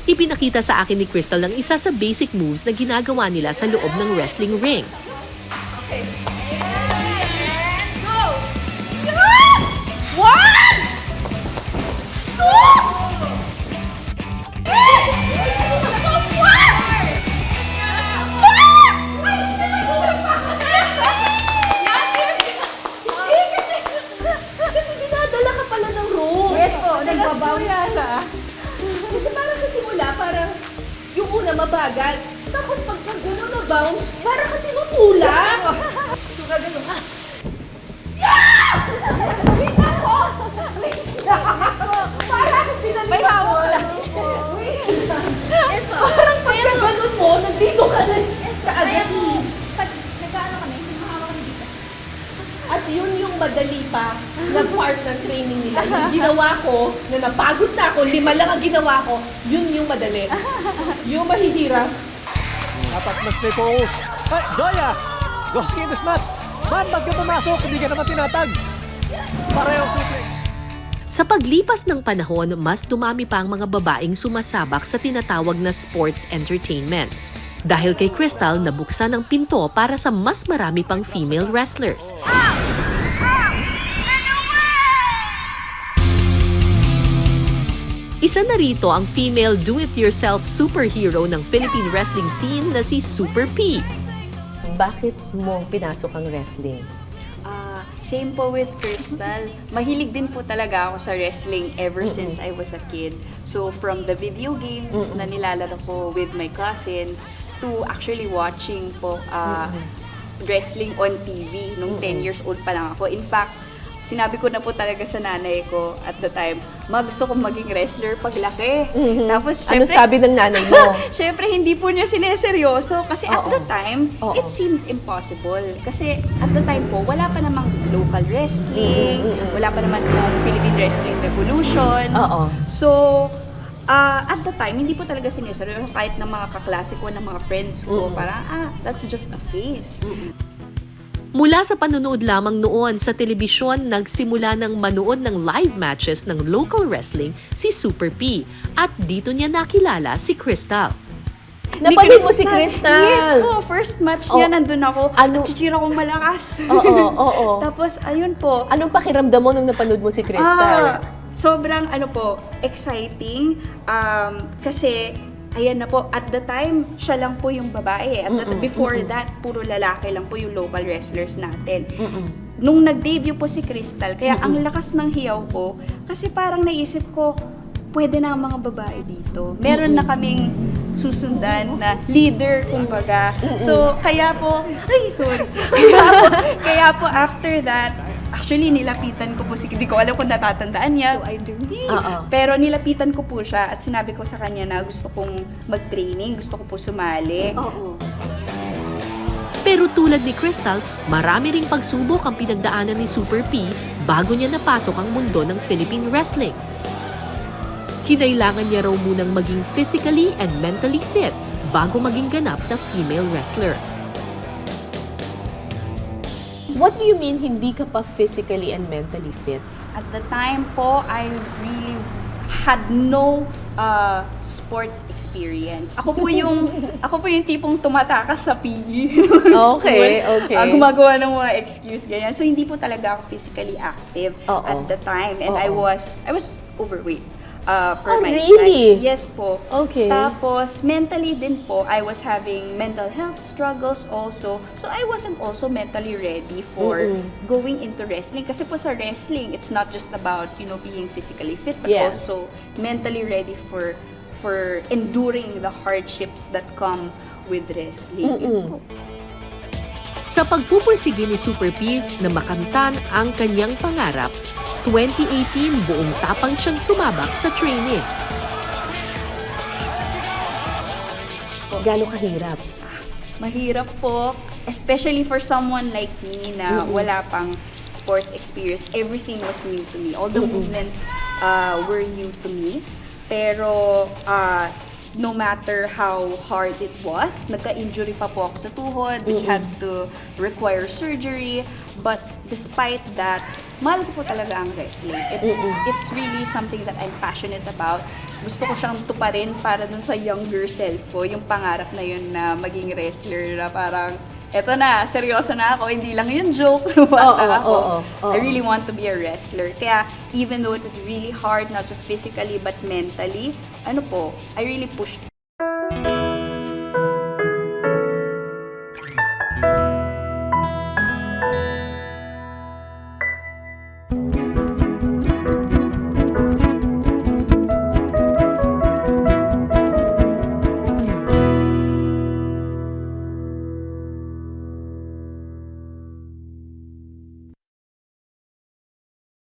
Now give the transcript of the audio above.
Ipinakita sa akin ni Crystal ang isa sa basic moves na ginagawa nila sa loob ng wrestling ring. Kasi dinadala ka pala ng rope. Yes po, nagbabounce siya. Kasi parang sa simula, parang yung una mabagal. Tapos pagka gano'n na bounce, parang ka tinutulak. So, gagano ka. Parang May hawak. Yes po. Parang pagka gano'n mo, nandito ka na sa Kaya agad. po, pag nag-ano kami, nakakawa kami dito. At yun yung madali pa na part ng training nila. Yung ginawa ko, na napagod na ako, 5 lang ang ginawa ko, yun yung madali. Yung mahihirap. Dapat mas may focus. Hey, Joya! Going in this match. Man, ba't ka pumasok? Hindi ka naman tinatag. Parehong suplex. Sa paglipas ng panahon, mas dumami pa ang mga babaeng sumasabak sa tinatawag na sports entertainment. Dahil kay Crystal, nabuksan ang pinto para sa mas marami pang female wrestlers. Isa na rito ang female do-it-yourself superhero ng Philippine wrestling scene na si Super P. Bakit mo pinasok ang wrestling? Same po with Crystal. Mahilig din po talaga ako sa wrestling ever since I was a kid. So from the video games na nilalaro ko with my cousins to actually watching po wrestling on TV nung 10 years old pa lang ako. In fact, sinabi ko na po talaga sa nanay ko at the time, ma, gusto kong maging wrestler paglaki. Tapos, Ano syempre, sabi ng nanay mo? syempre, hindi po niya sineseryoso kasi at Oo. the time, Oo. it seemed impossible. Kasi at the time po, wala pa namang local wrestling, wala pa naman pong Philippine Wrestling Revolution. Oo. So, at the time, hindi po talaga sineseryoso kahit ng mga kaklase ko, ng mga friends ko, parang, that's just a phase. Mula sa panonood lamang noon sa telebisyon, nagsimula ng manood ng live matches ng local wrestling si Super P. At dito niya nakilala si Crystal. Napanood mo si Crystal? Yes po, first match niya, Oh. nandun ako. Ano? Chichira kong malakas. Oo. Tapos, ayun po. Anong pakiramdam mo nung napanood mo si Crystal? Sobrang exciting. Kasi, ayan na po, at the time, siya lang po yung babae. Before that, puro lalaki lang po yung local wrestlers natin. Nung nag-debut po si Crystal, kaya ang lakas ng hiyaw ko, kasi parang naisip ko, pwede na ang mga babae dito. Meron na kaming susundan na leader, kumbaga. So, kaya po, kaya po after that, actually, nilapitan ko po hindi ko alam kung natatandaan niya. I do. Pero nilapitan ko po siya at sinabi ko sa kanya na gusto kong mag-training, gusto ko po sumali. Pero tulad ni Crystal, marami ring pagsubok ang pinagdaanan ni Super P bago niya napasok ang mundo ng Philippine wrestling. Kinailangan niya raw munang maging physically and mentally fit bago maging ganap na female wrestler. What do you mean hindi ka pa physically and mentally fit? At the time po, I really had no sports experience. Ako po yung tipong tumatakas sa PE. Okay, okay. Gumagawa ng mga excuse ganyan. So hindi po talaga ako physically active Oo. at the time, and I Oo. was overweight. For Oh, my really? size. Yes po. Okay. Tapos, mentally din po, I was having mental health struggles also. So, I wasn't also mentally ready for going into wrestling. Kasi po sa wrestling, it's not just about, being physically fit, but Yes. also mentally ready for enduring the hardships that come with wrestling. Yun po. Sa pagpupursige ni Super P na makamtan ang kanyang pangarap, 2018 buong tapang siyang sumabak sa training. Gano'ng kahirap? Mahirap po, especially for someone like me na wala pang sports experience. Everything was new to me. All the movements were new to me. Pero no matter how hard it was, nagka-injury pa po ako sa tuhod, which had to require surgery. But despite that, mahal ko po talaga ang wrestling. It's really something that I'm passionate about. Gusto ko siyang tuparin para dun sa younger self ko, yung pangarap na yun na maging wrestler na parang, eto na, seryoso na ako, hindi lang yung joke. oo. I really want to be a wrestler. Kaya even though it was really hard, not just physically but mentally, I really pushed